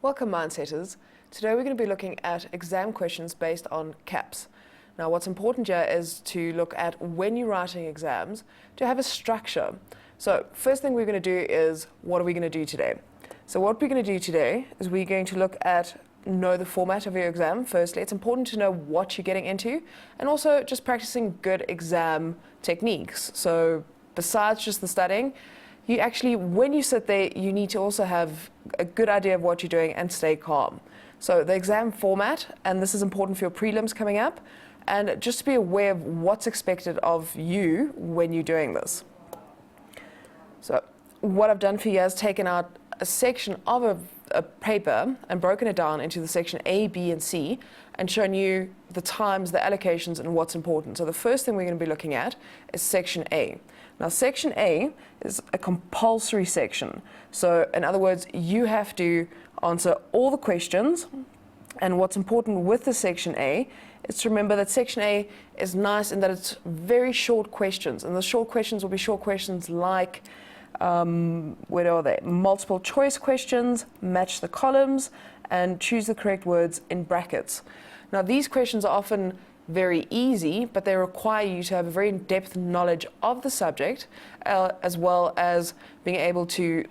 Welcome, Mindsetters. Today we're going to be looking at exam questions based on CAPS. Now, what's important here is to look at when you're writing exams to have a structure. So first thing we're going to do is, what are we going to do today? So what we're going to do today is we're going to look at know the format of your exam. Firstly, it's important to know what you're getting into, and also just practicing good exam techniques. So besides just the studying, you actually, when you sit there, you need to also have a good idea of what you're doing and stay calm. So the exam format, and this is important for your prelims coming up, and just to be aware of what's expected of you when you're doing this. So what I've done for you is taken out a section of a paper and broken it down into the section A, B, and C, and shown you the times, the allocations, and what's important. So the first thing we're going to be looking at is section A. Now, section A is a compulsory section. So in other words, you have to answer all the questions. And what's important with the section A is to remember that section A is nice in that it's very short questions. And the short questions will be short questions like, where are they? Multiple choice questions, match the columns, and choose the correct words in brackets. Now, these questions are often very easy, but they require you to have a very in-depth knowledge of the subject, as well as being able to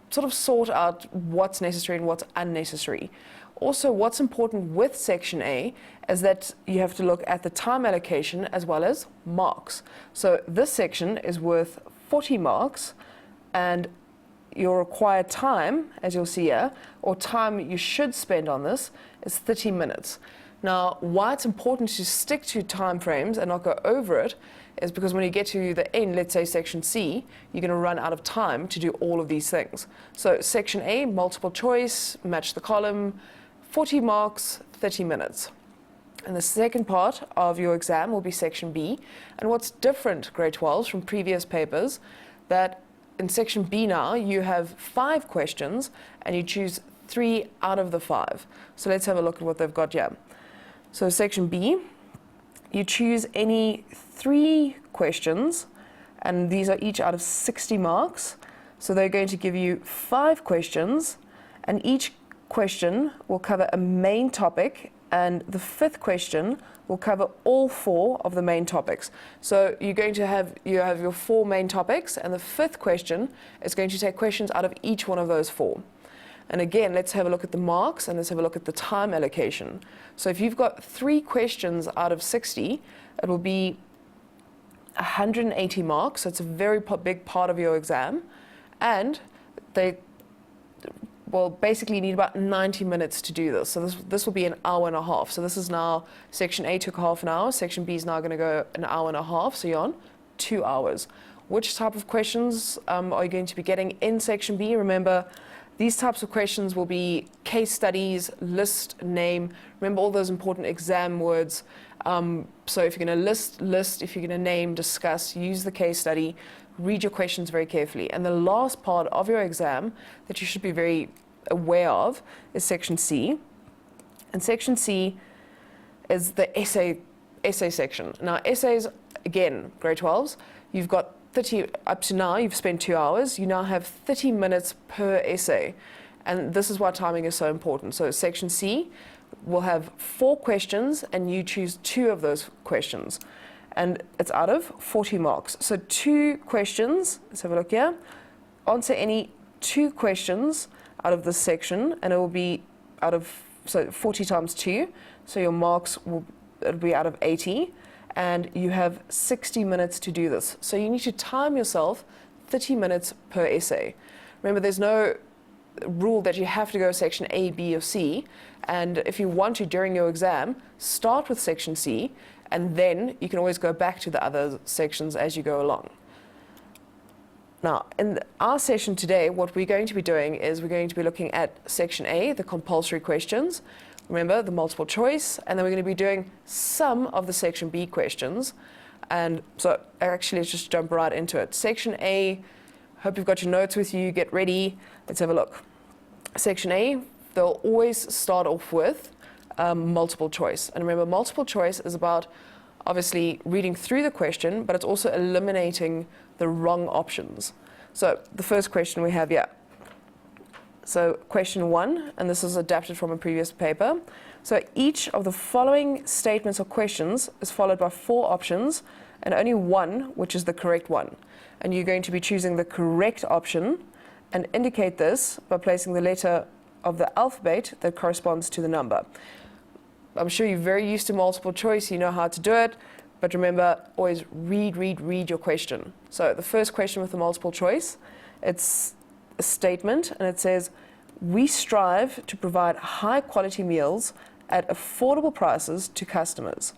sort of sort out what's necessary and what's unnecessary. Also, what's important with section A is that you have to look at the time allocation as well as marks. So this section is worth 40 marks, and your required time, as you'll see here, or time you should spend on this, is 30 minutes. Now, why it's important to stick to time frames and not go over it is because when you get to the end, let's say section C, you're going to run out of time to do all of these things. So section A, multiple choice, match the column, 40 marks, 30 minutes. And the second part of your exam will be section B. And what's different, grade 12s, from previous papers, that in section B now, you have 5 questions and you choose 3 out of the 5. So let's have a look at what they've got here. So section B, you choose any 3 questions, and these are each out of 60 marks. So they're going to give you 5 questions, and each question will cover a main topic, and the 5th question will cover all 4 of the main topics. So you're going to have your 4 main topics, and the 5th question is going to take questions out of each one of those 4. And again, let's have a look at the marks, and let's have a look at the time allocation. So if you've got 3 questions out of 60, it will be 180 marks. So it's a very big part of your exam. And they will basically need about 90 minutes to do this. So this will be an hour and a half. So this is now, section A took half an hour. Section B is now going to go an hour and a half. So you're on 2 hours. Which type of questions are you going to be getting in section B? Remember, these types of questions will be case studies, list, name. Remember all those important exam words. So if you're going to list, if you're going to name, discuss, use the case study, read your questions very carefully. And the last part of your exam that you should be very aware of is section C. And section C is the essay section. Now, essays, again, grade 12s, you've got 30, up to now, you've spent 2 hours. You now have 30 minutes per essay. And this is why timing is so important. So section C will have 4 questions, and you choose 2 of those questions. And it's out of 40 marks. So 2 questions, let's have a look here. Answer any 2 questions out of this section, and it will be out of, so 40 times 2. So your marks it'll be out of 80. And you have 60 minutes to do this. So you need to time yourself 30 minutes per essay. Remember, there's no rule that you have to go section A, B, or C. And if you want to, during your exam, start with section C, and then you can always go back to the other sections as you go along. Now, in our session today, what we're going to be doing is we're going to be looking at section A, the compulsory questions. Remember, the multiple choice, and then we're going to be doing some of the section B questions. And so actually, let's just jump right into it. Section A, hope you've got your notes with you, get ready. Let's have a look. Section A, they'll always start off with multiple choice. And remember, multiple choice is about obviously reading through the question, but it's also eliminating the wrong options. So the first question we have here. So question 1, and this is adapted from a previous paper. So each of the following statements or questions is followed by 4 options and only one which is the correct one. And you're going to be choosing the correct option and indicate this by placing the letter of the alphabet that corresponds to the number. I'm sure you're very used to multiple choice, you know how to do it, but remember, always read your question. So the first question with the multiple choice, it's a statement and it says, we strive to provide high quality meals at affordable prices to customers.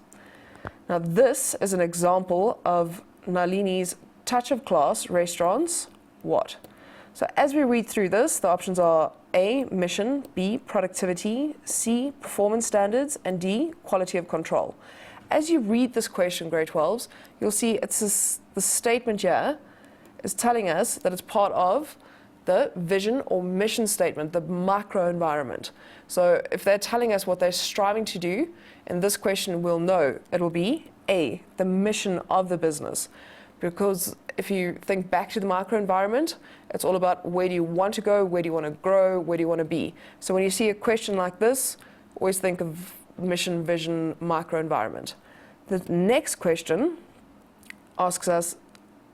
Now this is an example of Nalini's Touch of Class restaurants, what? So as we read through this, the options are A, mission, B, productivity, C, performance standards, and D, quality of control. As you read this question, grade 12s, you'll see it's the statement here is telling us that it's part of the vision or mission statement, the micro environment. So if they're telling us what they're striving to do, in this question we'll know it will be A, the mission of the business. Because if you think back to the micro environment, it's all about where do you want to go, where do you want to grow, where do you want to be. So when you see a question like this, always think of mission, vision, micro environment. The next question asks us,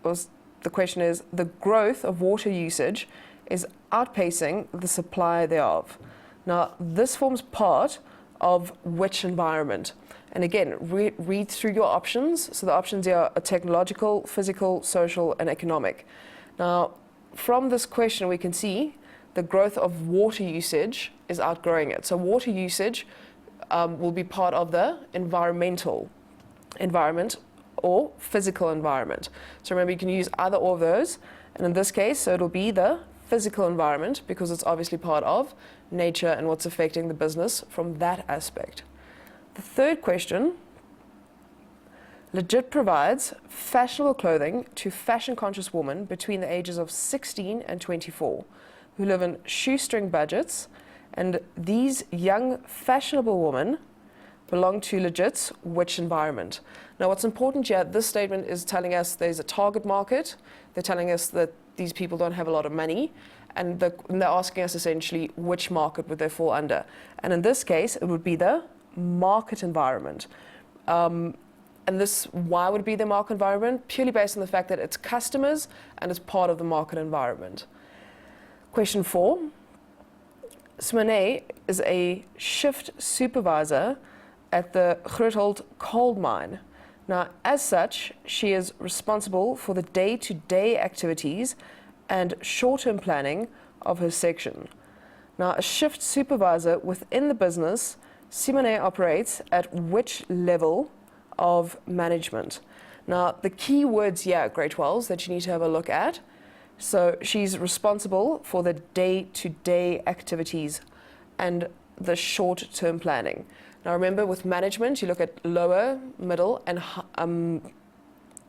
the question is, the growth of water usage is outpacing the supply thereof. Now, this forms part of which environment? And again, read through your options. So the options here are technological, physical, social, and economic. Now, from this question, we can see the growth of water usage is outgrowing it. So water usage will be part of the environmental environment or physical environment. So remember, you can use either or of those. And in this case, so it'll be the physical environment because it's obviously part of nature and what's affecting the business from that aspect. The third question, Legit provides fashionable clothing to fashion-conscious women between the ages of 16 and 24 who live in shoestring budgets, and these young fashionable women belong to Legit's which environment? Now what's important here, this statement is telling us there's a target market. They're telling us that these people don't have a lot of money, and they're asking us essentially which market would they fall under. And in this case, it would be the market environment. And this, why would it be the market environment? Purely based on the fact that it's customers and it's part of the market environment. Question 4. Simone is a shift supervisor at the Grooteholt coal mine. Now, as such, she is responsible for the day-to-day activities and short-term planning of her section. Now, a shift supervisor within the business, Simone operates at which level of management? Now, the key words here, grade 12s, that you need to have a look at. So she's responsible for the day-to-day activities and the short-term planning. Now remember, with management, you look at lower, middle, and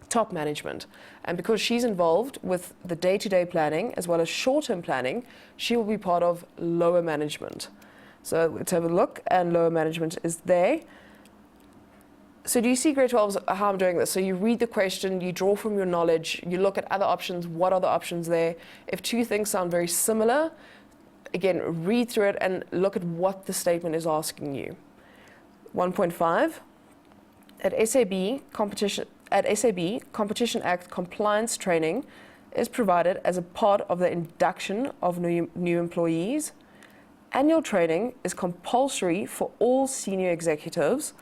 top management. And because she's involved with the day-to-day planning as well as short-term planning, she will be part of lower management. So let's have a look, and lower management is there. So do you see, grade 12s, how I'm doing this? So you read the question, you draw from your knowledge, you look at other options, what are the options there? If two things sound very similar, again, read through it and look at what the statement is asking you. 1.5, at SAB, Competition Act compliance training is provided as a part of the induction of new employees. Annual training is compulsory for all senior executives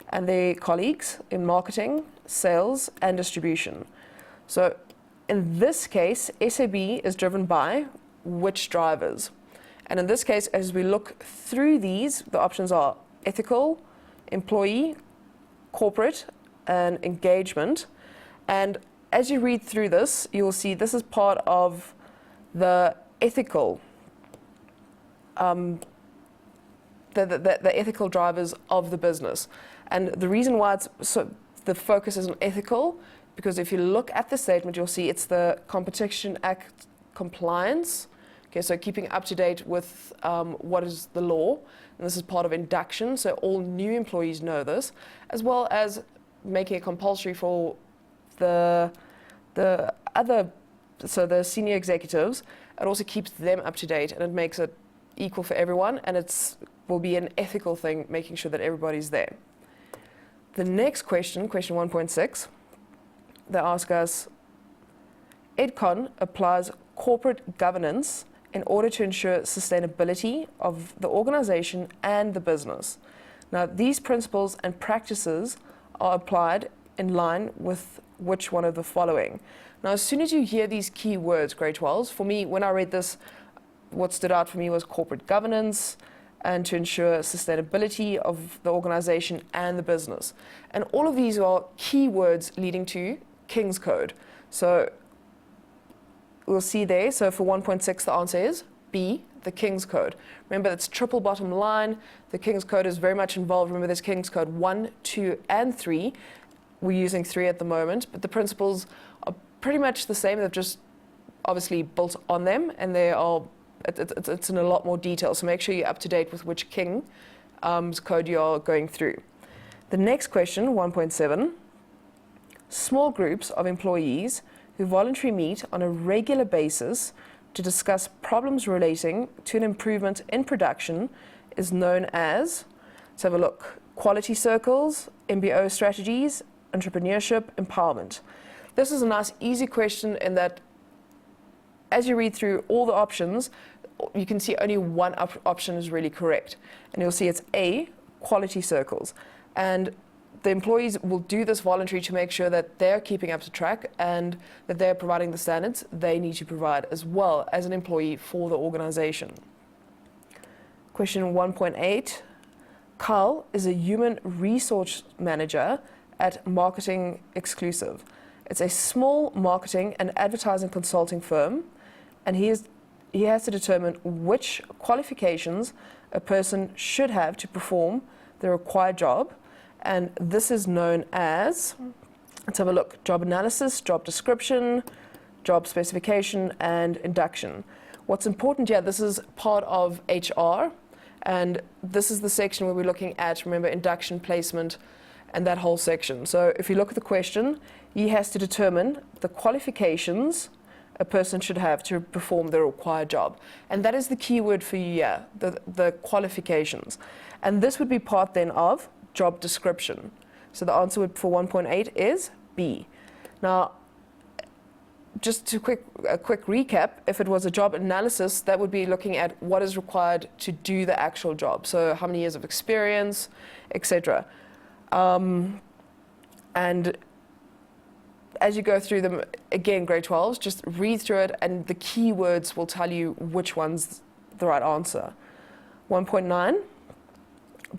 and their colleagues in marketing, sales, and distribution. So in this case, SAB is driven by which drivers? And in this case, as we look through these, the options are ethical, employee, corporate, and engagement. And as you read through this, you'll see this is part of the ethical, the ethical drivers of the business. And the reason why it's so the focus is on ethical, because if you look at the statement, you'll see it's the Competition Act compliance. Okay, so keeping up to date with what is the law, and this is part of induction, so all new employees know this, as well as making it compulsory for the other, so the senior executives, It also keeps them up to date, and it makes it equal for everyone, and it will be an ethical thing, making sure that everybody's there. The next question, question 1.6, they ask us, EdCon applies corporate governance in order to ensure sustainability of the organization and the business. Now, these principles and practices are applied in line with which one of the following? Now, as soon as you hear these key words, grade 12s, for me, when I read this, what stood out for me was corporate governance and to ensure sustainability of the organization and the business. And all of these are key words leading to King's Code. So we'll see there. So for 1.6, the answer is B, the King's Code. Remember, that's triple bottom line. The King's Code is very much involved. Remember, there's King's Code 1, 2, and 3. We're using 3 at the moment, but the principles are pretty much the same. They've just obviously built on them, and they are it's in a lot more detail. So make sure you're up to date with which King's Code you're going through. The next question, 1.7, small groups of employees who voluntarily meet on a regular basis to discuss problems relating to an improvement in production is known as, let's have a look, quality circles, MBO strategies, entrepreneurship, empowerment. This is a nice, easy question in that as you read through all the options, you can see only one option is really correct. And you'll see it's A, quality circles. And the employees will do this voluntarily to make sure that they're keeping up to track and that they're providing the standards they need to provide as well as an employee for the organization. Question 1.8, Carl is a human resource manager at Marketing Exclusive. It's a small marketing and advertising consulting firm, and he has to determine which qualifications a person should have to perform the required job. And this is known as, let's have a look, job analysis, job description, job specification, and induction. What's important here, this is part of HR, and this is the section where we're looking at, remember, induction, placement, and that whole section. So if you look at the question, he has to determine the qualifications a person should have to perform the required job. And that is the key word for you here, the qualifications. And this would be part then of job description. So the answer for 1.8 is B. Now, just to a quick recap, if it was a job analysis, that would be looking at what is required to do the actual job. So how many years of experience, etc. And as you go through them, again, grade 12s, just read through it, and the keywords will tell you which one's the right answer. 1.9,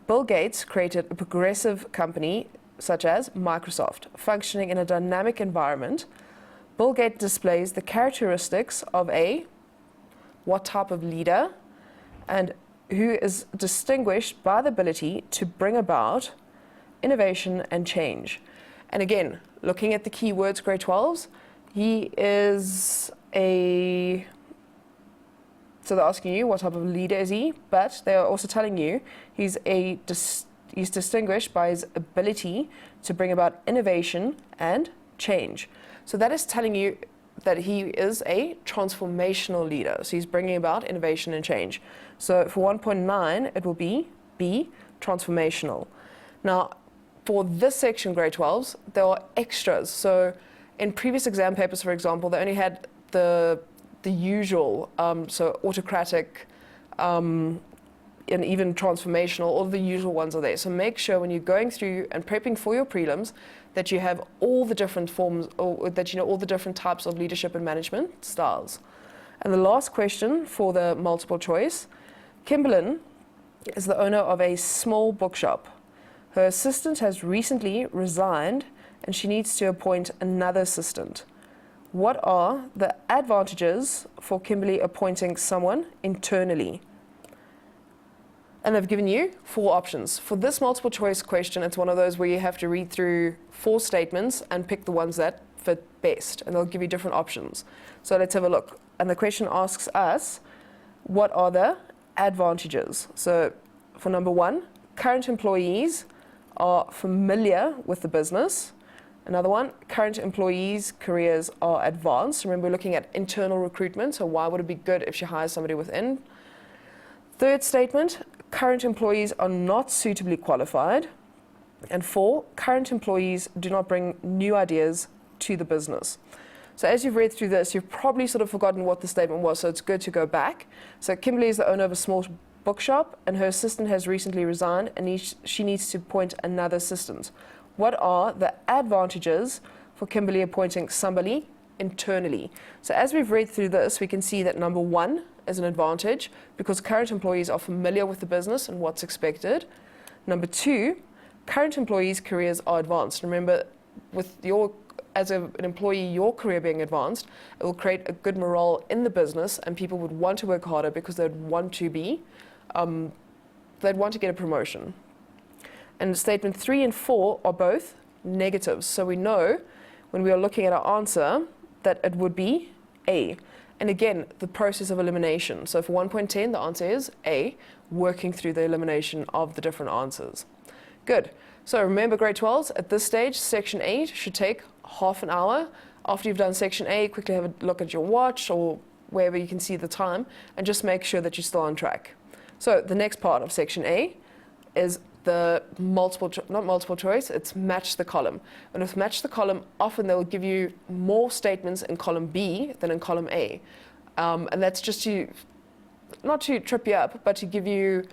Bill Gates created a progressive company such as Microsoft, functioning in a dynamic environment. Bill Gates displays the characteristics of a what type of leader, and who is distinguished by the ability to bring about innovation and change. And again, looking at the keywords, grade 12s, he is a, so they're asking you what type of leader is he, but they are also telling you he's distinguished by his ability to bring about innovation and change. So that is telling you that he is a transformational leader. So he's bringing about innovation and change. So for 1.9, it will be B, transformational. Now, for this section, grade 12s, there are extras. So in previous exam papers, for example, they only had the usual, so autocratic, and even transformational, all the usual ones are there. So make sure when you're going through and prepping for your prelims that you have all the different forms, or that you know all the different types of leadership and management styles. And the last question for the multiple choice, Kimberlyn is the owner of a small bookshop. Her assistant has recently resigned and she needs to appoint another assistant. What are the advantages for Kimberly appointing someone internally? And they've given you 4 options. For this multiple choice question, it's one of those where you have to read through 4 statements and pick the ones that fit best, and they'll give you different options. So let's have a look. And the question asks us, what are the advantages? So for number 1, current employees are familiar with the business. Another one, current employees' careers are advanced. Remember, we're looking at internal recruitment, so why would it be good if she hires somebody within? Third statement, current employees are not suitably qualified. And 4, current employees do not bring new ideas to the business. So as you've read through this, you've probably sort of forgotten what the statement was, so it's good to go back. So Kimberly is the owner of a small bookshop, and her assistant has recently resigned, and she needs to appoint another assistant. What are the advantages for Kimberly appointing somebody internally? So as we've read through this, we can see that number 1 is an advantage because current employees are familiar with the business and what's expected. Number 2, current employees' careers are advanced. Remember, as an employee, your career being advanced, it will create a good morale in the business, and people would want to work harder because they'd want to get a promotion. And statement 3 and 4 are both negatives. So we know when we are looking at our answer that it would be A. And again, the process of elimination. So for 1.10, the answer is A, working through the elimination of the different answers. Good. So remember, grade 12s, at this stage, section 8 should take half an hour. After you've done section A, quickly have a look at your watch or wherever you can see the time, and just make sure that you're still on track. So the next part of section A is the not multiple choice, it's match the column. And with match the column, often they'll give you more statements in column B than in column A. And that's just not to trip you up, but to give you,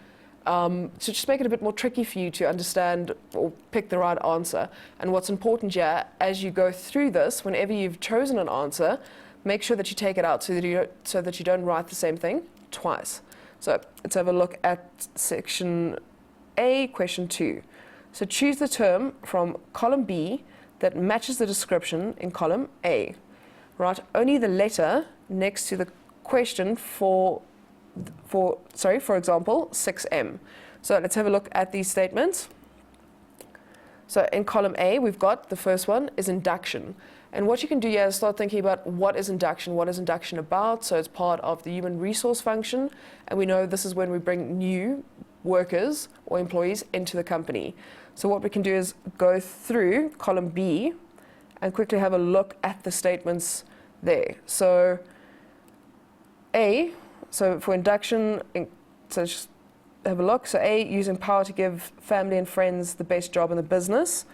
to just make it a bit more tricky for you to understand or pick the right answer. And what's important here, as you go through this, whenever you've chosen an answer, make sure that you take it out so that you don't write the same thing twice. So let's have a look at section A, question 2. So choose the term from column B that matches the description in column A. Write only the letter next to the question for example, 6M. So let's have a look at these statements. So in column A, we've got the first one is induction. And what you can do here is start thinking about what is induction about. So it's part of the human resource function. And we know this is when we bring new workers or employees into the company. So what we can do is go through column B and quickly have a look at the statements there. So A, so for induction, so just have a look. So A, using power to give family and friends the best job in the business.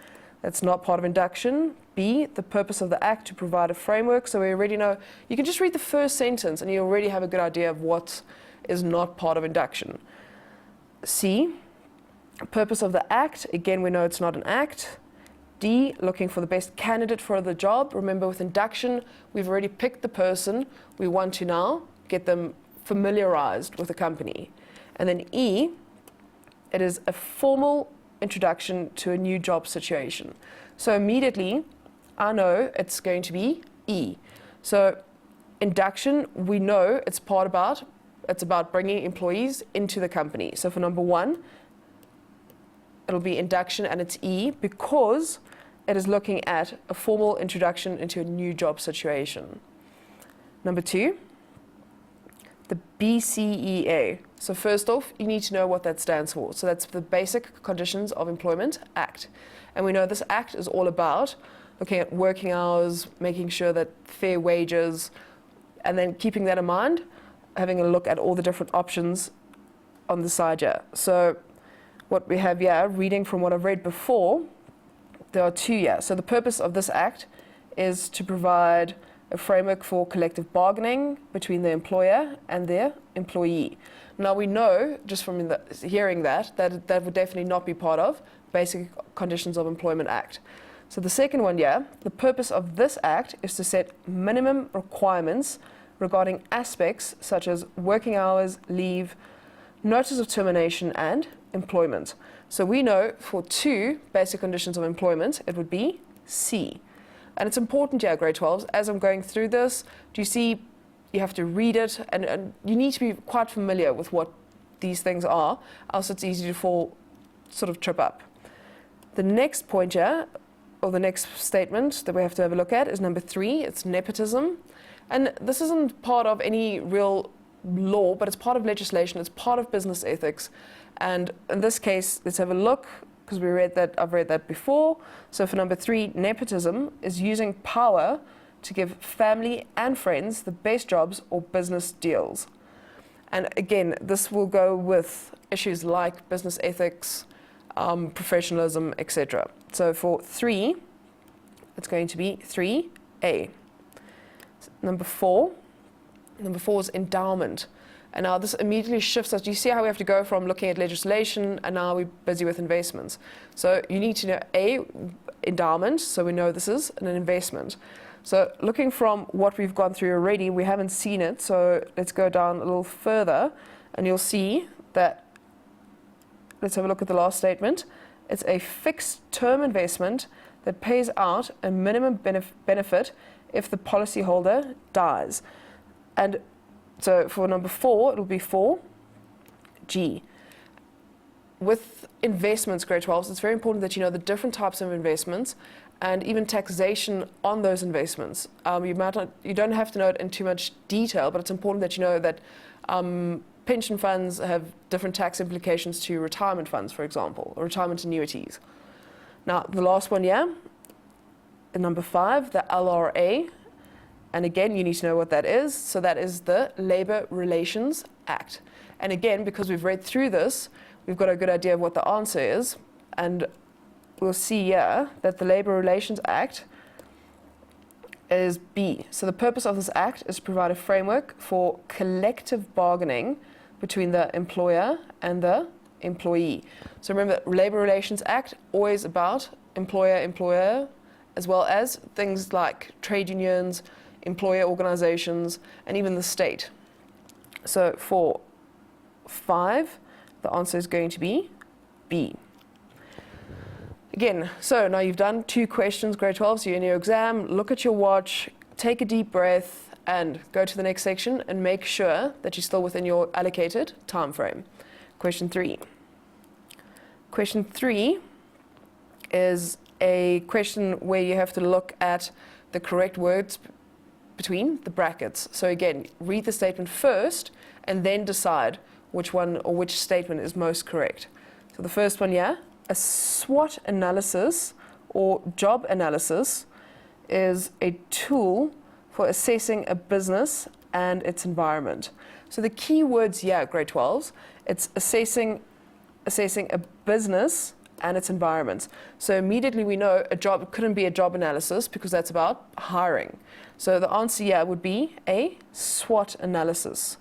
That's not part of induction. B, the purpose of the act to provide a framework. So we already know, you can just read the first sentence and you already have a good idea of what is not part of induction. C, purpose of the act. Again, we know it's not an act. D, looking for the best candidate for the job. Remember, with induction, we've already picked the person. We want to now get them familiarized with the company. And then E, it is a formal introduction to a new job situation. So immediately, I know it's going to be E. So induction, we know it's about bringing employees into the company. So for number 1, it'll be induction and it's E because it is looking at a formal introduction into a new job situation. Number 2, the BCEA. So first off, you need to know what that stands for. So that's the Basic Conditions of Employment Act. And we know this act is all about looking at working hours, making sure that fair wages, and then keeping that in mind, having a look at all the different options on the side here. So what we have here, reading from what I've read before, there are 2 here. So the purpose of this act is to provide a framework for collective bargaining between the employer and their employee. Now we know, just from hearing that would definitely not be part of Basic Conditions of Employment Act. So the second one, the purpose of this act is to set minimum requirements regarding aspects such as working hours, leave, notice of termination, and employment. So we know for 2 basic conditions of employment, it would be C. And it's important here, grade 12s, as I'm going through this, do you see you have to read it and you need to be quite familiar with what these things are, else it's easy to trip up. The next point here, or the next statement that we have to have a look at is number 3, it's nepotism. And this isn't part of any real law, but it's part of legislation, it's part of business ethics. And in this case, let's have a look because I've read that before. So for number 3, nepotism is using power to give family and friends the best jobs or business deals. And again, this will go with issues like business ethics, professionalism, etc. So for 3, it's going to be 3A. Number 4 is endowment. And now this immediately shifts us. Do you see how we have to go from looking at legislation and now we're busy with investments? So you need to know A, endowment, so we know this is an investment. So looking from what we've gone through already, we haven't seen it, so let's go down a little further and you'll see that, let's have a look at the last statement. It's a fixed term investment that pays out a minimum benefit if the policyholder dies. And so for number 4, it'll be 4G. With investments, grade 12s, it's very important that you know the different types of investments and even taxation on those investments. You don't have to know it in too much detail, but it's important that you know that pension funds have different tax implications to retirement funds, for example, or retirement annuities. Now, the last one, number 5, the LRA. And again, you need to know what that is. So that is the Labour Relations Act. And again, because we've read through this, we've got a good idea of what the answer is. And we'll see here that the Labour Relations Act is B. So the purpose of this act is to provide a framework for collective bargaining between the employer and the employee. So remember, Labour Relations Act, always about employer, as well as things like trade unions, employer organizations, and even the state. So for 5, the answer is going to be B. Again, so now you've done 2 questions, grade 12, so you're in your exam, look at your watch, take a deep breath, and go to the next section and make sure that you're still within your allocated time frame. Question 3. Question 3 is a question where you have to look at the correct words between the brackets. So again, read the statement first and then decide which one or which statement is most correct. So the first one, a SWOT analysis or job analysis is a tool for assessing a business and its environment. So the key words here, grade 12s, it's assessing a business and its environment. So immediately we know a job couldn't be a job analysis because that's about hiring. So the answer here would be a SWOT analysis.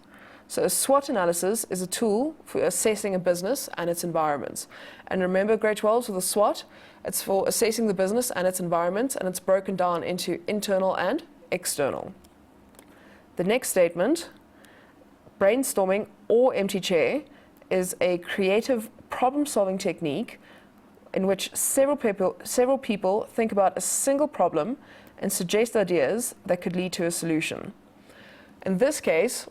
So a SWOT analysis is a tool for assessing a business and its environments. And remember, grade 12s with a SWOT, it's for assessing the business and its environment, and it's broken down into internal and external. The next statement, brainstorming or empty chair, is a creative problem-solving technique in which several people think about a single problem and suggest ideas that could lead to a solution. In this case,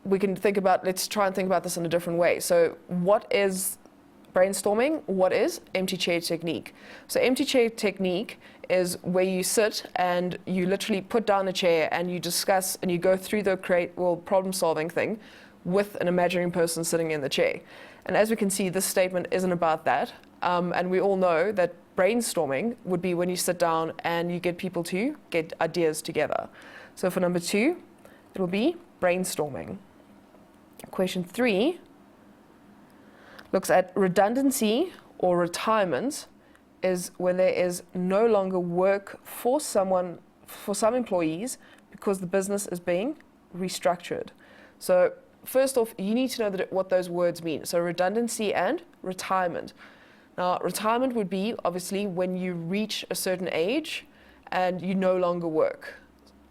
we can think about, let's try and think about this in a different way. So what is brainstorming? What is empty chair technique? So empty chair technique is where you sit and you literally put down a chair and you discuss and you go through the problem-solving thing with an imaginary person sitting in the chair. And as we can see, this statement isn't about that. And we all know that brainstorming would be when you sit down and you get people to get ideas together. So for number 2, it will be brainstorming. Question 3 looks at redundancy or retirement is when there is no longer work for some employees because the business is being restructured. So first off, you need to know what those words mean. So redundancy and retirement. Now, retirement would be obviously when you reach a certain age and you no longer work.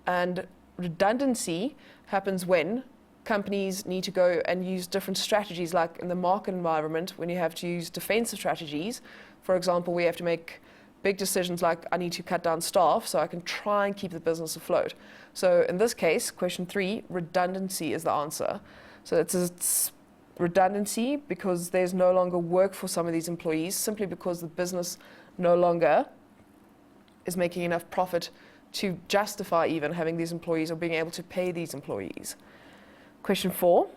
And redundancy happens when companies need to go and use different strategies, like in the market environment, when you have to use defensive strategies. For example, we have to make big decisions like I need to cut down staff so I can try and keep the business afloat. So in this case, question 3, redundancy is the answer. So it's redundancy because there's no longer work for some of these employees simply because the business no longer is making enough profit to justify even having these employees or being able to pay these employees. Question 4,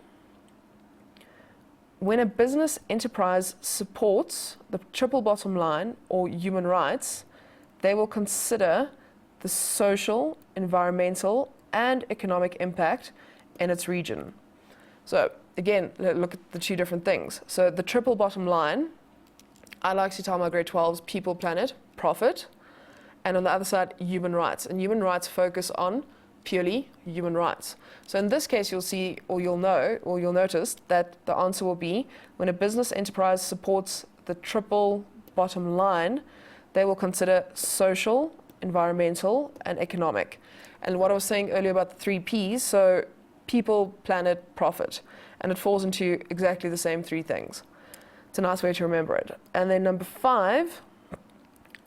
when a business enterprise supports the triple bottom line or human rights, they will consider the social, environmental, and economic impact in its region. So again, look at the two different things. So the triple bottom line, I like to tell my grade 12s people, planet, profit, and on the other side, human rights. And human rights focus on purely human rights. So in this case, you'll see, or you'll know, or you'll notice that the answer will be when a business enterprise supports the triple bottom line, they will consider social, environmental, and economic. And what I was saying earlier about the 3 Ps, so people, planet, profit. And it falls into exactly the same 3 things. It's a nice way to remember it. And then number 5,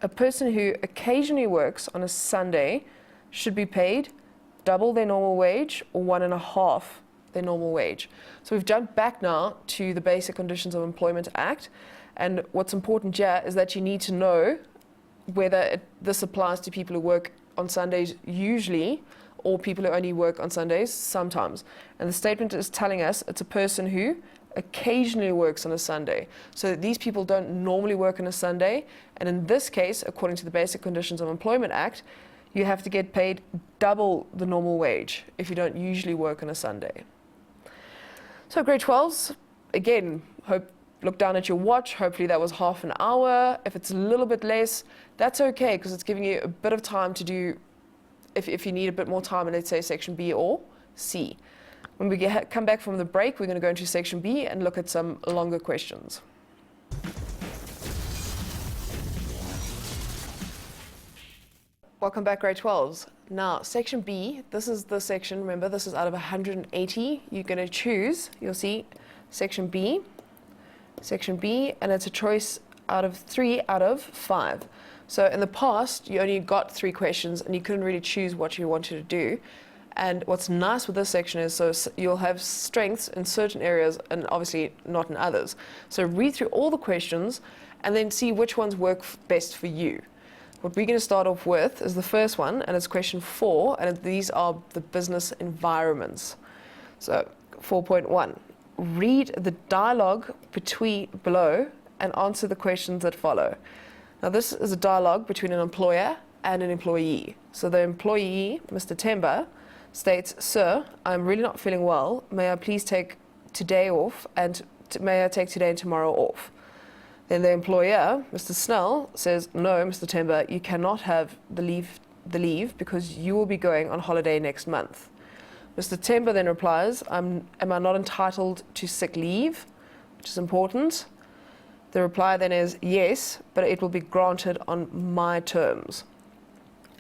a person who occasionally works on a Sunday should be paid double their normal wage or 1.5 their normal wage. So we've jumped back now to the Basic Conditions of Employment Act. And what's important here is that you need to know whether this applies to people who work on Sundays usually or people who only work on Sundays sometimes. And the statement is telling us it's a person who occasionally works on a Sunday. So these people don't normally work on a Sunday. And in this case, according to the Basic Conditions of Employment Act, you have to get paid double the normal wage if you don't usually work on a Sunday. So grade 12s, again, look down at your watch. Hopefully that was half an hour. If it's a little bit less, that's okay, because it's giving you a bit of time to do, if you need a bit more time in, let's say, section B or C. When we come back from the break, we're going to go into section B and look at some longer questions. Welcome back, grade 12s. Now, section B, this is the section, remember, this is out of 180. You're going to choose, you'll see, section B, and it's a choice out of 3 out of 5. So in the past, you only got 3 questions and you couldn't really choose what you wanted to do. And what's nice with this section is so you'll have strengths in certain areas and obviously not in others. So read through all the questions and then see which ones work best for you. What we're going to start off with is the first one, and it's question 4, and these are the business environments. So 4.1, read the dialogue below and answer the questions that follow. Now this is a dialogue between an employer and an employee. So the employee, Mr. Temba, states, "Sir, I'm really not feeling well. May I please take today off, and may I take today and tomorrow off?" Then the employer, Mr. Snell, says, "No, Mr. Temba, you cannot have the leave because you will be going on holiday next month." Mr. Temba then replies, "Am I not entitled to sick leave?" Which is important. The reply then is, "Yes, but it will be granted on my terms."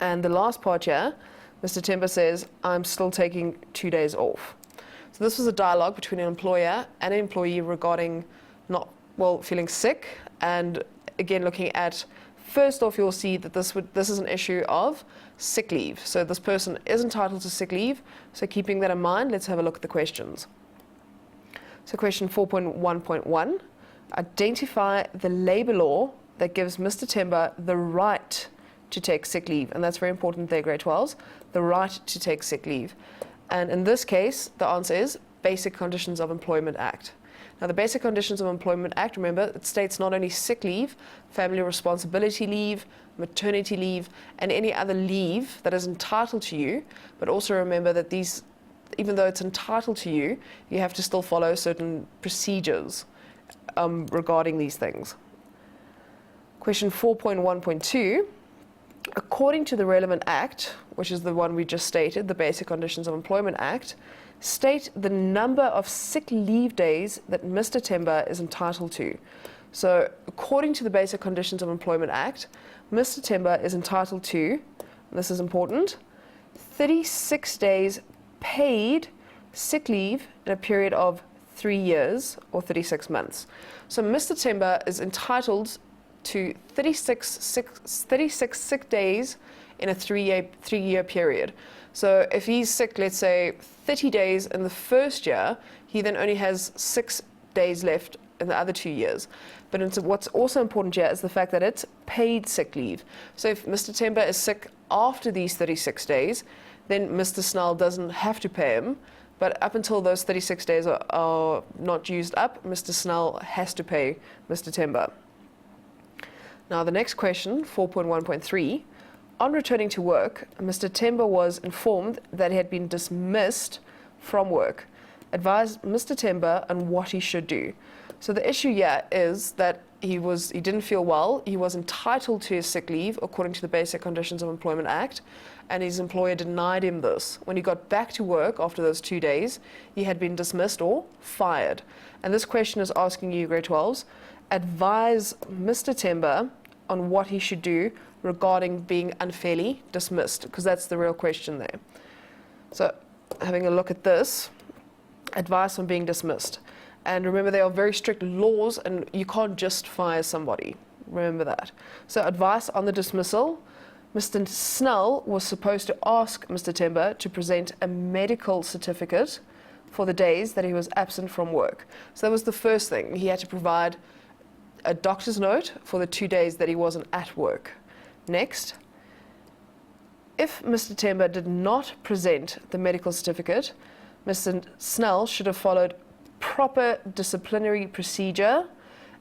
And the last part here, Mr. Temba says, "I'm still taking 2 days off." So this was a dialogue between an employer and an employee regarding feeling sick. And again, looking at, first off, you'll see that this is an issue of sick leave. So this person is entitled to sick leave. So keeping that in mind, let's have a look at the questions. So question 4.1.1, identify the labor law that gives Mr. Temba the right to take sick leave. And that's very important there, grade 12s, the right to take sick leave. And in this case, the answer is Basic Conditions of Employment Act. Now, the Basic Conditions of Employment Act, remember, it states not only sick leave, family responsibility leave, maternity leave, and any other leave that is entitled to you, but also remember that these, even though it's entitled to you, you have to still follow certain procedures regarding these things. Question 4.1.2, according to the relevant act, which is the one we just stated, the Basic Conditions of Employment Act, state the number of sick leave days that Mr. Temba is entitled to. So according to the Basic Conditions of Employment Act, Mr. Temba is entitled to, and this is important, 36 days paid sick leave in a period of 3 years or 36 months. So Mr. Temba is entitled to 36 sick days in a three-year period. So if he's sick, let's say 30 days in the first year, he then only has 6 days left in the other 2 years. But what's also important here is the fact that it's paid sick leave. So if Mr. Temba is sick after these 36 days, then Mr. Snell doesn't have to pay him But up until those 36 days are not used up, Mr. Snell has to pay Mr. Temba. Now the next question, 4.1.3, on returning to work, Mr. Temba was informed that he had been dismissed from work. Advise Mr. Temba on what he should do. So the issue here is that he didn't feel well, he was entitled to his sick leave according to the Basic Conditions of Employment Act, and his employer denied him this. When he got back to work after those 2 days, he had been dismissed or fired. And this question is asking you, grade 12s, advise Mr. Temba on what he should do regarding being unfairly dismissed, because that's the real question there. So having a look at this, advice on being dismissed. And remember, there are very strict laws and you can't just fire somebody. Remember that. So advice on the dismissal, Mr. Snell was supposed to ask Mr. Temba to present a medical certificate for the days that he was absent from work. So that was the first thing. He had to provide a doctor's note for the 2 days that he wasn't at work. Next, if Mr. Temba did not present the medical certificate, Mr. Snell should have followed proper disciplinary procedure.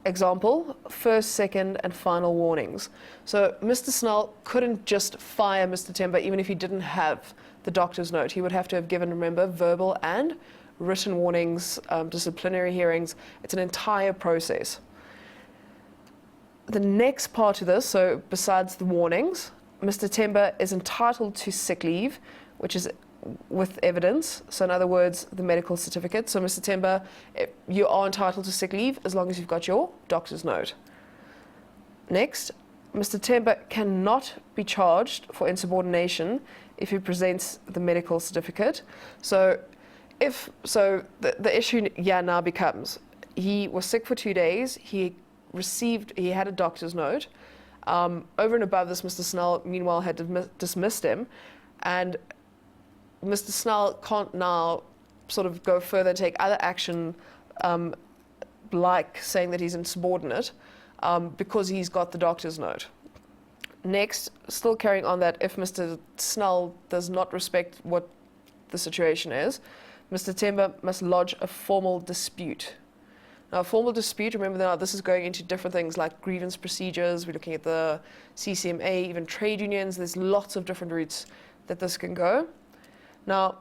Example, first, second, and final warnings. So Mr. Snell couldn't just fire Mr. Temba even if he didn't have the doctor's note. He would have to have given, remember, verbal and written warnings, disciplinary hearings. It's an entire process. The next part of this, so besides the warnings, Mr. Temba is entitled to sick leave, which is with evidence. So in other words, the medical certificate. So Mr. Temba, you are entitled to sick leave as long as you've got your doctor's note. Next, Mr. Temba cannot be charged for insubordination if he presents the medical certificate. So the issue now becomes, he was sick for 2 days, he had a doctor's note. Over and above this, Mr. Snell, meanwhile, had dismissed him, and Mr. Snell can't now sort of go further and take other action, like saying that he's insubordinate, because he's got the doctor's note. Next, still carrying on that, if Mr. Snell does not respect what the situation is, Mr. Temba must lodge a formal dispute. Now, a formal dispute, remember now, this is going into different things like grievance procedures. We're looking at the CCMA, even trade unions. There's lots of different routes that this can go. Now,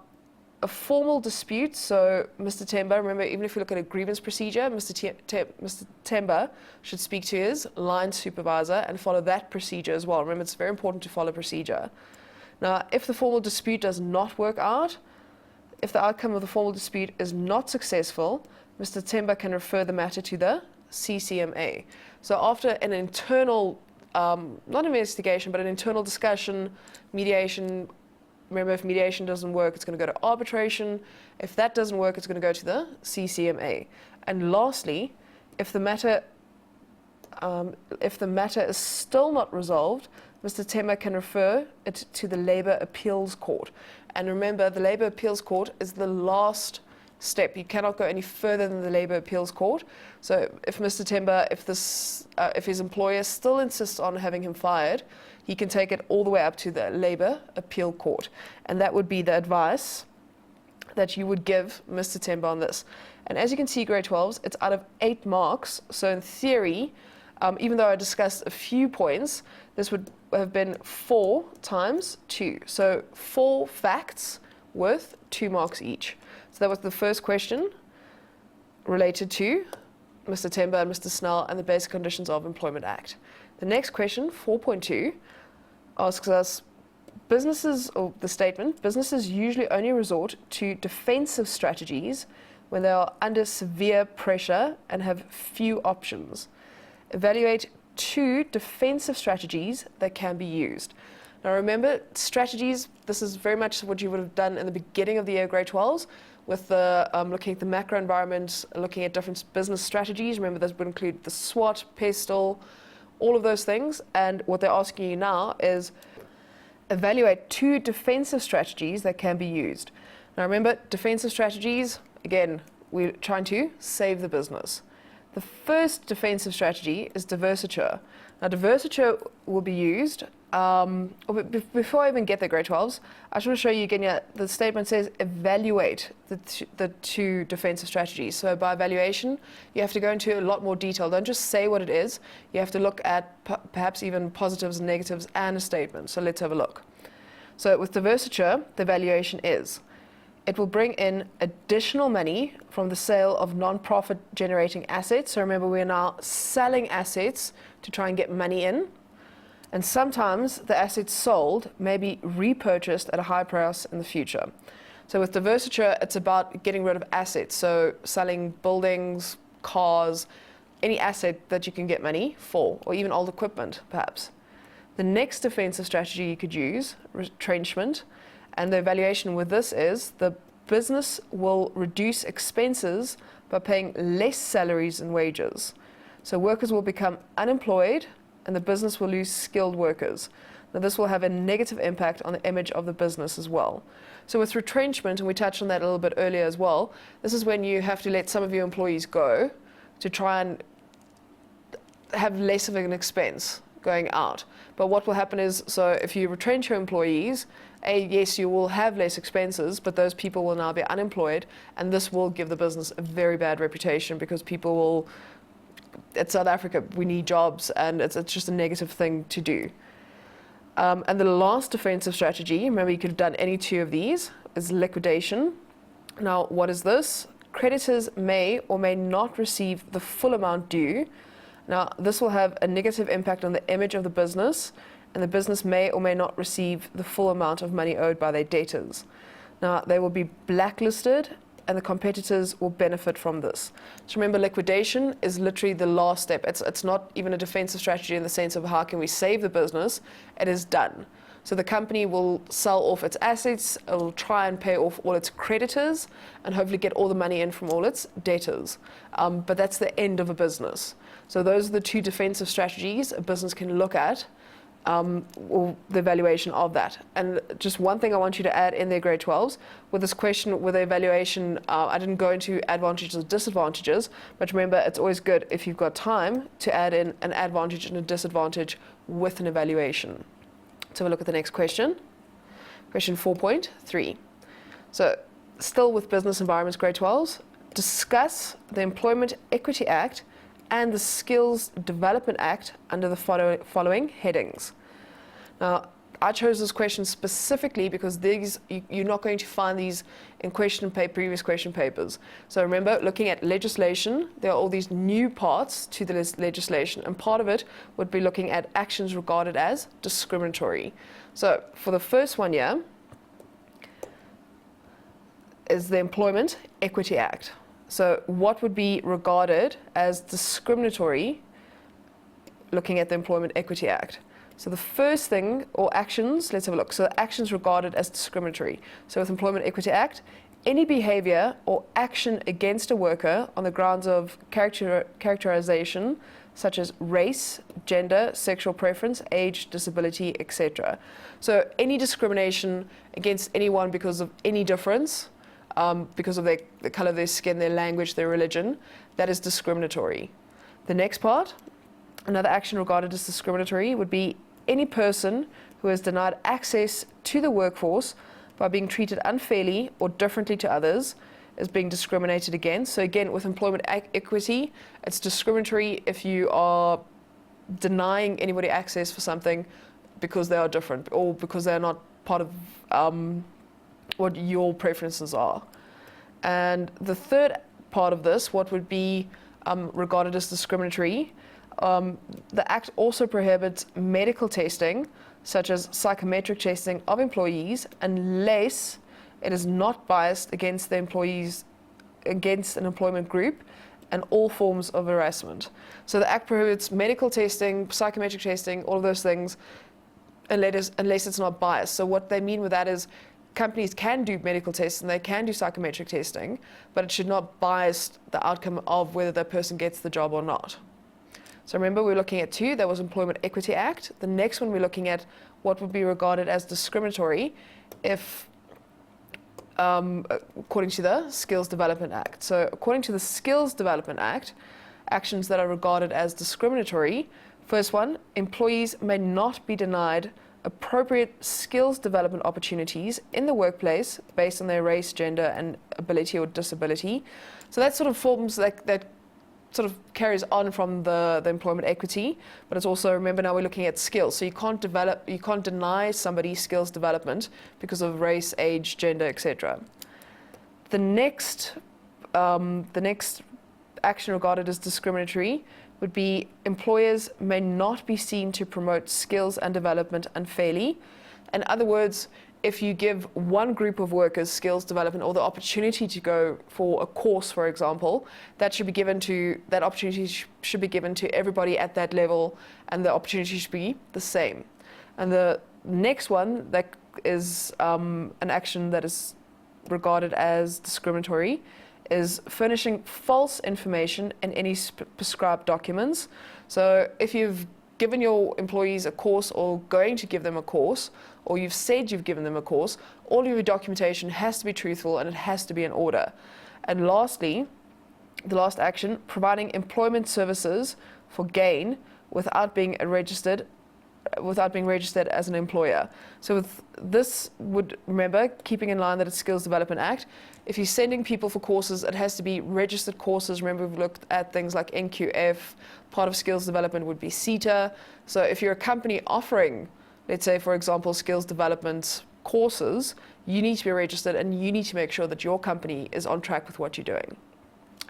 a formal dispute, so Mr. Temba, remember, even if we look at a grievance procedure, Mr. Temba should speak to his line supervisor and follow that procedure as well. Remember, it's very important to follow procedure. Now, if the formal dispute does not work out, if the outcome of the formal dispute is not successful, Mr. Temba can refer the matter to the CCMA. So after an internal, not investigation, but an internal discussion, mediation. Remember, if mediation doesn't work, it's going to go to arbitration. If that doesn't work, it's going to go to the CCMA. And lastly, if the matter is still not resolved, Mr. Temba can refer it to the Labour Appeals Court. And remember, the Labour Appeals Court is the last step. You cannot go any further than the Labour Appeals Court. So if Mr. Temba, if his employer still insists on having him fired, he can take it all the way up to the Labour Appeal Court. And that would be the advice that you would give Mr. Temba on this. And as you can see, grade 12s, it's out of 8 marks. So in theory, even though I discussed a few points, this would have been 4 times 2. So 4 facts worth 2 marks each. So that was the first question related to Mr. Temba and Mr. Snell and the Basic Conditions of Employment Act. The next question, 4.2, asks us, businesses usually only resort to defensive strategies when they are under severe pressure and have few options. Evaluate 2 defensive strategies that can be used. Now remember, strategies, this is very much what you would have done in the beginning of the year, grade 12s, with the looking at the macro environment, looking at different business strategies. Remember, this would include the SWOT, PESTLE, all of those things. And what they're asking you now is evaluate 2 defensive strategies that can be used. Now remember, defensive strategies, again, we're trying to save the business. The first defensive strategy is diversiture. Now diversiture will be used Before I even get the grade 12s, I just want to show you again, the statement says evaluate the two defensive strategies. So by evaluation, you have to go into a lot more detail. Don't just say what it is. You have to look at perhaps even positives and negatives and a statement. So let's have a look. So with divestiture, the evaluation is, it will bring in additional money from the sale of non-profit generating assets. So remember, we are now selling assets to try and get money in. And sometimes the assets sold may be repurchased at a high price in the future. So with divestiture, it's about getting rid of assets. So selling buildings, cars, any asset that you can get money for, or even old equipment, perhaps. The next defensive strategy you could use, retrenchment, and the evaluation with this is the business will reduce expenses by paying less salaries and wages. So workers will become unemployed and the business will lose skilled workers. Now this will have a negative impact on the image of the business as well. So with retrenchment, and we touched on that a little bit earlier as well, this is when you have to let some of your employees go to try and have less of an expense going out. But what will happen is, so if you retrench your employees, yes, you will have less expenses, but those people will now be unemployed, and this will give the business a very bad reputation because people will, it's South Africa, we need jobs, and it's just a negative thing to do. And the last defensive strategy, remember you could have done any two of these, is liquidation. Now, what is this? Creditors may or may not receive the full amount due. Now, this will have a negative impact on the image of the business, and the business may or may not receive the full amount of money owed by their debtors. Now, they will be blacklisted, and the competitors will benefit from this. So remember, liquidation is literally the last step. It's not even a defensive strategy in the sense of how can we save the business. It is done. So the company will sell off its assets, it will try and pay off all its creditors, and hopefully get all the money in from all its debtors. But that's the end of a business. So those are the two defensive strategies a business can look at, or the evaluation of that. And just one thing I want you to add in their grade 12s, with this question, with the evaluation, I didn't go into advantages or disadvantages, but remember, it's always good if you've got time to add in an advantage and a disadvantage with an evaluation. So we'll look at the next question. Question 4.3. So still with business environments grade 12s, discuss the Employment Equity Act and the Skills Development Act under the following headings. Now, I chose this question specifically because you're not going to find these in previous question papers. So remember, looking at legislation, there are all these new parts to the legislation, and part of it would be looking at actions regarded as discriminatory. So for the first one here is the Employment Equity Act. So what would be regarded as discriminatory looking at the Employment Equity Act? So the first thing, or actions, let's have a look. So actions regarded as discriminatory. So with Employment Equity Act, any behavior or action against a worker on the grounds of characterization, such as race, gender, sexual preference, age, disability, etc. So any discrimination against anyone because of any difference, because of the color of their skin, their language, their religion, that is discriminatory. The next part, another action regarded as discriminatory would be any person who is denied access to the workforce by being treated unfairly or differently to others is being discriminated against. So again, with employment equity, it's discriminatory if you are denying anybody access for something because they are different or because they are not part of what your preferences are. And the third part of this, what would be regarded as discriminatory, the Act also prohibits medical testing, such as psychometric testing of employees, unless it is not biased against the employees, against an employment group, and all forms of harassment. So the Act prohibits medical testing, psychometric testing, all of those things, unless it's not biased. So what they mean with that is companies can do medical tests and they can do psychometric testing, but it should not bias the outcome of whether that person gets the job or not. So remember, we're looking at two. That was Employment Equity Act. The next one, we're looking at what would be regarded as discriminatory if, according to the Skills Development Act. So according to the Skills Development Act, actions that are regarded as discriminatory First one, employees may not be denied appropriate skills development opportunities in the workplace based on their race, gender, and ability or disability. So that sort of forms that sort of carries on from the employment equity, but it's also, remember now we're looking at skills. So you can't deny somebody skills development because of race, age, gender, etc. The next action regarded as discriminatory would be employers may not be seen to promote skills and development unfairly. In other words, if you give one group of workers skills development or the opportunity to go for a course, for example, that opportunity should be given to everybody at that level, and the opportunity should be the same. And the next one that is an action that is regarded as discriminatory is furnishing false information in any prescribed documents. So if you've given your employees a course or going to give them a course, or you've said you've given them a course, all of your documentation has to be truthful and it has to be in order. And lastly, the last action, providing employment services for gain without being registered as an employer. So with this would, remember, keeping in line that it's Skills Development Act, if you're sending people for courses, it has to be registered courses. Remember, we've looked at things like NQF, part of skills development would be CETA. So if you're a company offering, let's say, for example, skills development courses, you need to be registered and you need to make sure that your company is on track with what you're doing.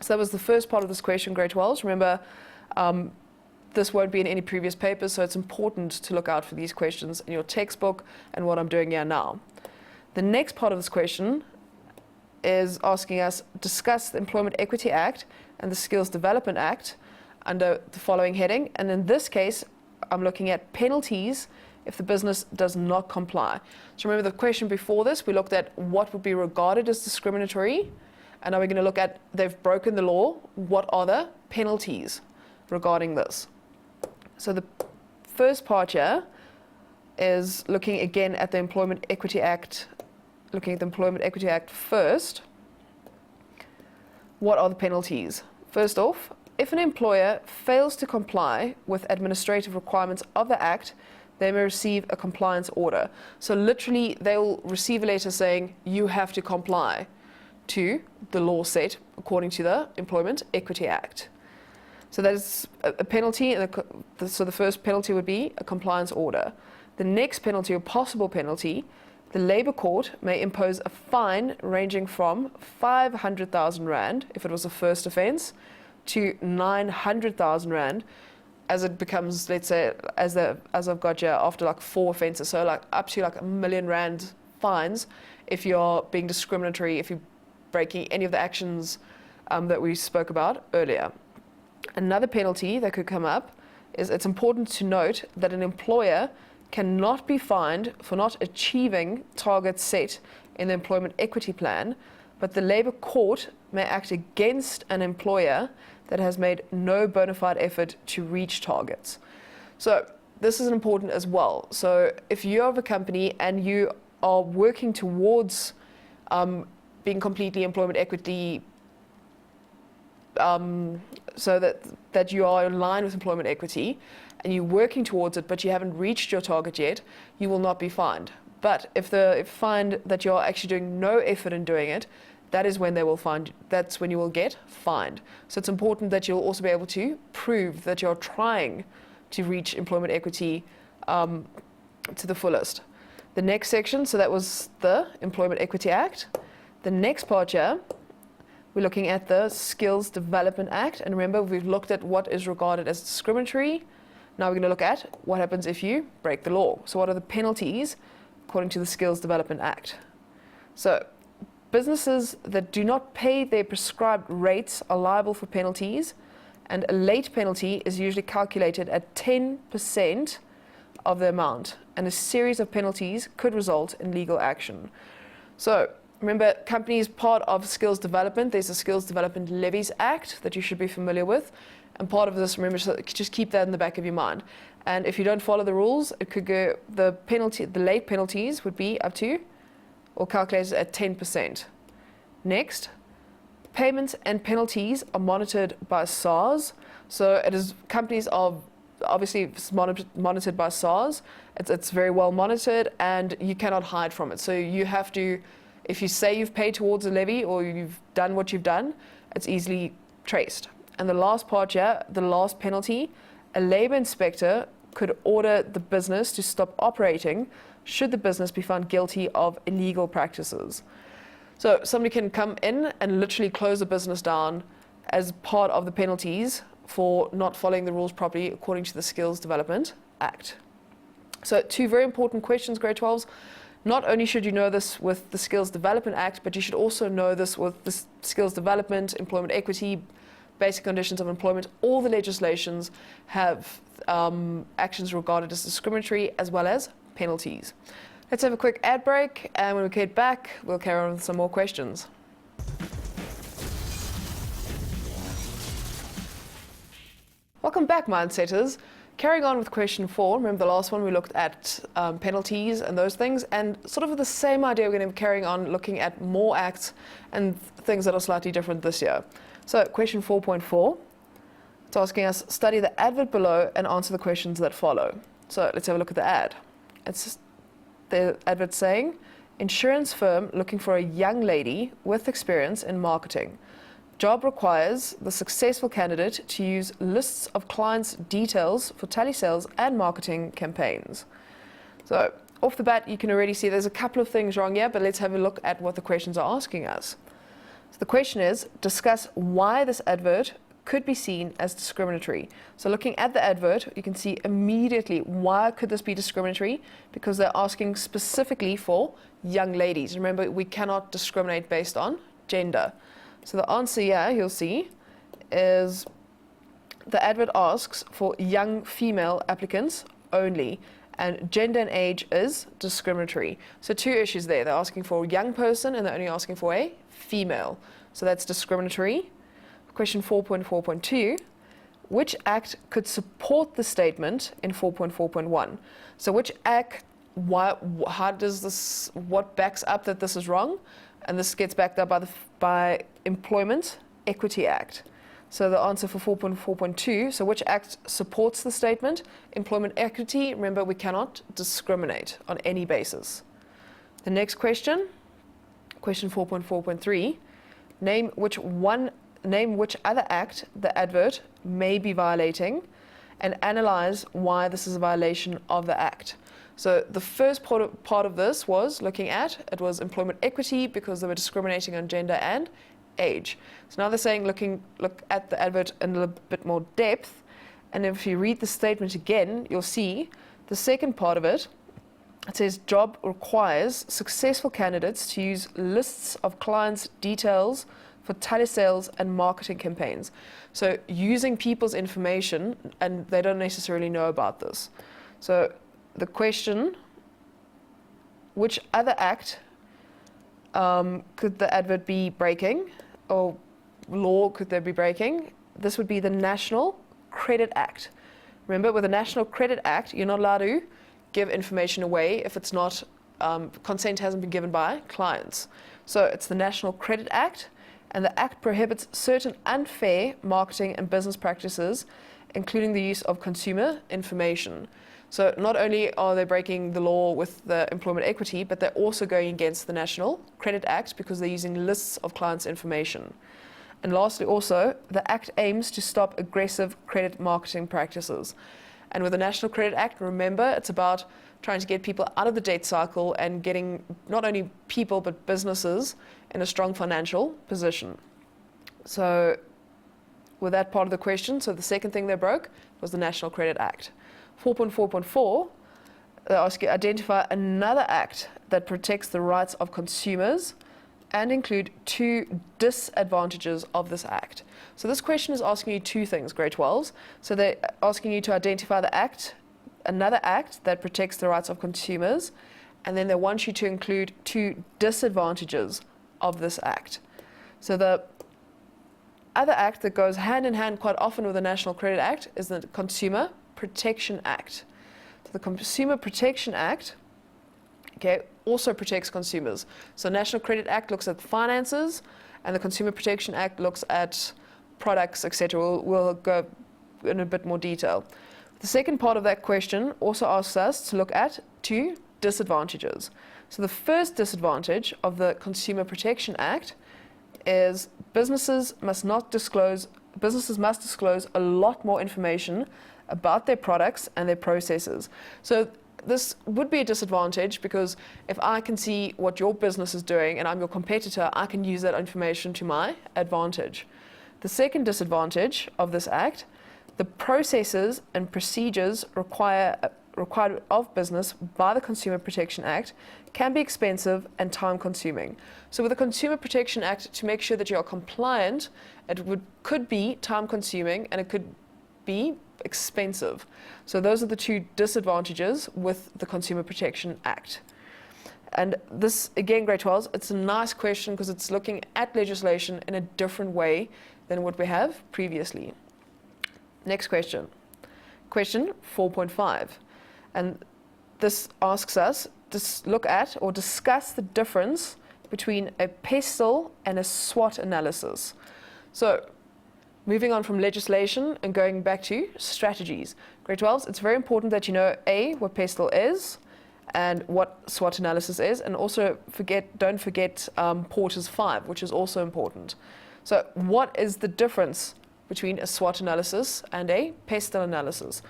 So that was the first part of this question, grade 12s. Remember, this won't be in any previous papers, so it's important to look out for these questions in your textbook and what I'm doing here now. The next part of this question is asking us, discuss the Employment Equity Act and the Skills Development Act under the following heading. And in this case, I'm looking at penalties if the business does not comply. So remember the question before this, we looked at what would be regarded as discriminatory. And now we're going to look at, they've broken the law. What are the penalties regarding this? So the first part here is looking again at the Employment Equity Act, looking at the Employment Equity Act first. What are the penalties? First off, if an employer fails to comply with administrative requirements of the Act, they may receive a compliance order. So literally, they will receive a letter saying, you have to comply to the law set according to the Employment Equity Act. So that is a penalty, and so the first penalty would be a compliance order. The next penalty, or possible penalty, the Labour Court may impose a fine ranging from 500,000 Rand, if it was a first offence, to 900,000 Rand, as it becomes, let's say, as I've got here, after like 4 offences, so like up to like R1 million fines if you're being discriminatory, if you're breaking any of the actions that we spoke about earlier. Another penalty that could come up is, it's important to note that an employer cannot be fined for not achieving targets set in the employment equity plan, but the Labour Court may act against an employer that has made no bona fide effort to reach targets. So this is important as well. So if you have a company and you are working towards being completely employment equity, so that you are in line with employment equity and you're working towards it, but you haven't reached your target yet, you will not be fined. But if they find that you're actually doing no effort in doing it, that is when they will find, that's when you will get fined. So it's important that you'll also be able to prove that you're trying to reach employment equity to the fullest. The next section, so that was the Employment Equity Act. The next part here, we're looking at the Skills Development Act. And remember, we've looked at what is regarded as discriminatory. Now we're going to look at what happens if you break the law. So what are the penalties according to the Skills Development Act? So businesses that do not pay their prescribed rates are liable for penalties, and a late penalty is usually calculated at 10% of the amount, and a series of penalties could result in legal action. So remember, companies part of skills development, there's a Skills Development Levies Act that you should be familiar with. And part of this, remember, so just keep that in the back of your mind. And if you don't follow the rules, it could go, the late penalties would be up to, or calculated at 10%. Next, payments and penalties are monitored by SARS. So it is companies are obviously it's monitored by SARS. It's very well monitored, and you cannot hide from it. So you have to, if you say you've paid towards a levy or you've done what you've done, it's easily traced. And the last part here, the last penalty, a labour inspector could order the business to stop operating should the business be found guilty of illegal practices. So somebody can come in and literally close the business down as part of the penalties for not following the rules properly according to the Skills Development Act. So 2 very important questions, grade 12s. Not only should you know this with the Skills Development Act, but you should also know this with the Skills Development, Employment Equity, Basic Conditions of Employment. All the legislations have actions regarded as discriminatory as well as penalties. Let's have a quick ad break, and when we get back, we'll carry on with some more questions. Welcome back, Mindsetters. Carrying on with question 4, remember the last one we looked at penalties and those things, and sort of with the same idea we're going to be carrying on looking at more acts and things that are slightly different this year. So question 4.4, it's asking us study the advert below and answer the questions that follow. So let's have a look at the ad. It's the advert saying, insurance firm looking for a young lady with experience in marketing. Job requires the successful candidate to use lists of clients' details for telesales and marketing campaigns. So off the bat, you can already see there's a couple of things wrong here, but let's have a look at what the questions are asking us. So the question is, discuss why this advert could be seen as discriminatory. So looking at the advert, you can see immediately why could this be discriminatory? Because they're asking specifically for young ladies. Remember, we cannot discriminate based on gender. So the answer here, you'll see, is the advert asks for young female applicants only, and gender and age is discriminatory. So 2 issues there. They're asking for a young person and they're only asking for a female. So that's discriminatory. Question 4.4.2, which act could support the statement in 4.4.1? So which act, how does this, what backs up that this is wrong? And this gets backed up by Employment Equity Act. So the answer for 4.4.2, so which act supports the statement? Employment equity. Remember, we cannot discriminate on any basis. The next question, question 4.4.3, name which other act the advert may be violating and analyze why this is a violation of the act. So the first part of this was looking at, it was employment equity because they were discriminating on gender and age. So now they're saying look at the advert in a little bit more depth, and if you read the statement again, you'll see the second part of it. It says job requires successful candidates to use lists of clients' details for telesales and marketing campaigns. So using people's information, and they don't necessarily know about this. So the question, which other act could the advert be breaking, or law could they be breaking? This would be the National Credit Act. Remember, with the National Credit Act, you're not allowed to give information away if it's not, consent hasn't been given by clients. So it's the National Credit Act, and the Act prohibits certain unfair marketing and business practices, including the use of consumer information. So not only are they breaking the law with the employment equity, but they're also going against the National Credit Act because they're using lists of clients' information. And lastly also, the Act aims to stop aggressive credit marketing practices. And with the National Credit Act, remember, it's about trying to get people out of the debt cycle and getting not only people but businesses in a strong financial position. So with that part of the question, so the second thing they broke was the National Credit Act. 4.4.4, they ask you identify another act that protects the rights of consumers and include 2 disadvantages of this act. So this question is asking you 2 things, grade 12s. So they're asking you to identify the act, another act that protects the rights of consumers, and then they want you to include 2 disadvantages of this act. So the other act that goes hand in hand quite often with the National Credit Act is the Consumer Protection Act. So the Consumer Protection Act, okay, also protects consumers. So National Credit Act looks at finances, and the Consumer Protection Act looks at products, etc. We'll go in a bit more detail. The second part of that question also asks us to look at two disadvantages. So the first disadvantage of the Consumer Protection Act is businesses must disclose a lot more information about their products and their processes. So this would be a disadvantage because if I can see what your business is doing and I'm your competitor, I can use that information to my advantage. The second disadvantage of this act, the processes and procedures required of business by the Consumer Protection Act can be expensive and time consuming. So with the Consumer Protection Act, to make sure that you are compliant, could be time consuming and it could be expensive. So those are the two disadvantages with the Consumer Protection Act. And this, again, grade 12s, it's a nice question because it's looking at legislation in a different way than what we have previously. Next question. Question 4.5. And this asks us to look at or discuss the difference between a PESTLE and a SWOT analysis. So moving on from legislation and going back to strategies. Grade 12s, it's very important that you know A, what PESTLE is and what SWOT analysis is, and also don't forget Porter's 5, which is also important. So what is the difference between a SWOT analysis and a PESTLE analysis?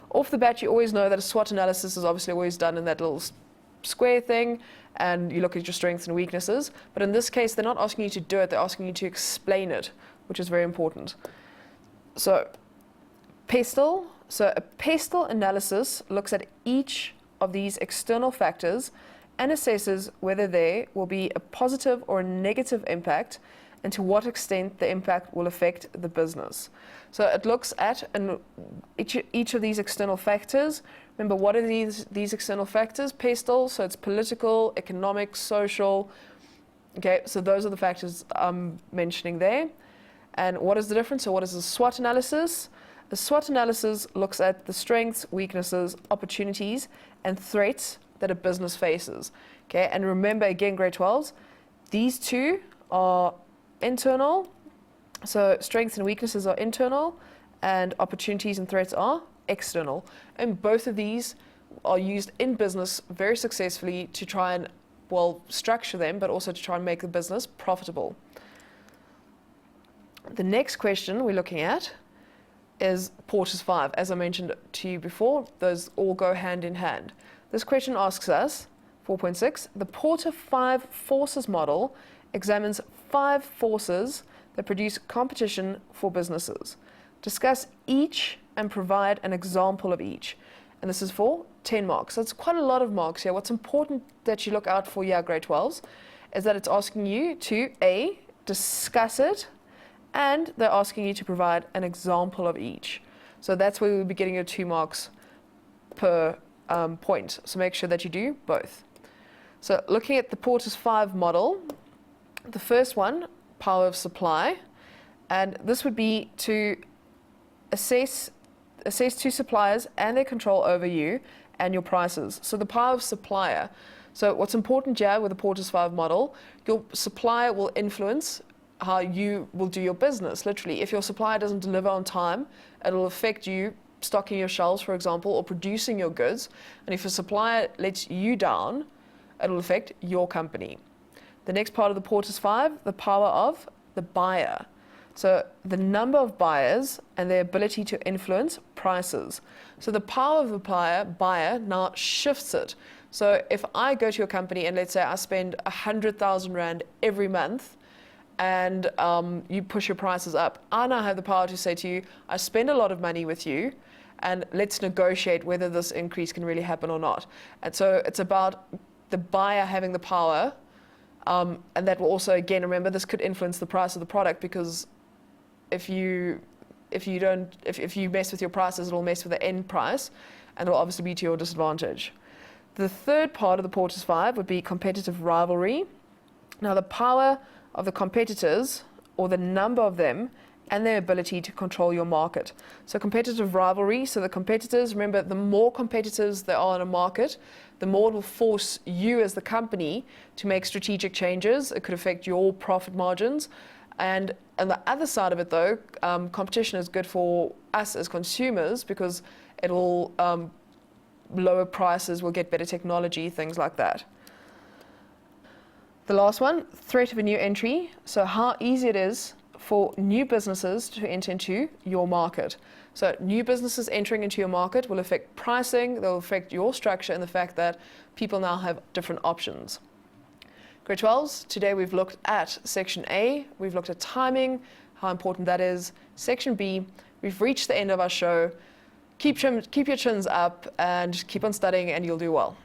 Off the bat, you always know that a SWOT analysis is obviously always done in that little square thing, and you look at your strengths and weaknesses. But in this case, they're not asking you to do it, they're asking you to explain it, which is very important. So a PESTLE analysis looks at each of these external factors and assesses whether there will be a positive or a negative impact and to what extent the impact will affect the business. So it looks at each of these external factors. Remember, what are these external factors? PESTLE, so it's political, economic, social. Okay, so those are the factors I'm mentioning there. And what is the difference? So what is a SWOT analysis? A SWOT analysis looks at the strengths, weaknesses, opportunities, and threats that a business faces. Okay, and remember again, grade 12s, these two are internal. So strengths and weaknesses are internal, and opportunities and threats are external. And both of these are used in business very successfully to try and, structure them, but also to try and make the business profitable. The next question we're looking at is Porter's 5. As I mentioned to you before, those all go hand in hand. This question asks us, 4.6, the Porter 5 forces model examines 5 forces that produce competition for businesses. Discuss each and provide an example of each. And this is for 10 marks. So it's quite a lot of marks here. What's important that you look out for here, grade 12s, is that it's asking you to A, discuss it, and they're asking you to provide an example of each. So that's where we'll be getting your 2 marks per point. So make sure that you do both. So looking at the Porter's 5 model, the first one, power of supply, and this would be to assess two suppliers and their control over you and your prices. So the power of supplier. So what's important here with the Porter's 5 model, your supplier will influence how you will do your business. Literally, if your supplier doesn't deliver on time, it'll affect you stocking your shelves, for example, or producing your goods. And if a supplier lets you down, it'll affect your company. The next part of the Porter's 5, the power of the buyer. So the number of buyers and their ability to influence prices. So the power of the buyer now shifts it. So if I go to your company and let's say I spend 100,000 Rand every month, and you push your prices up, I now have the power to say to you, I spend a lot of money with you, and let's negotiate whether this increase can really happen or not. And so it's about the buyer having the power, and that will also, again, remember, this could influence the price of the product, because if you mess with your prices, it'll mess with the end price, and it'll obviously be to your disadvantage. The third part of the Porter's 5 would be competitive rivalry. Now, the power of the competitors, or the number of them, and their ability to control your market. So competitive rivalry, so the competitors, remember, the more competitors there are in a market, the more it will force you as the company to make strategic changes. It could affect your profit margins. And on the other side of it though, competition is good for us as consumers, because it will lower prices, we'll get better technology, things like that. The last one, threat of a new entry. So how easy it is for new businesses to enter into your market. So new businesses entering into your market will affect pricing, they'll affect your structure and the fact that people now have different options. Grade 12s, today we've looked at Section A, we've looked at timing, how important that is. Section B, we've reached the end of our show. Keep your chins up and keep on studying and you'll do well.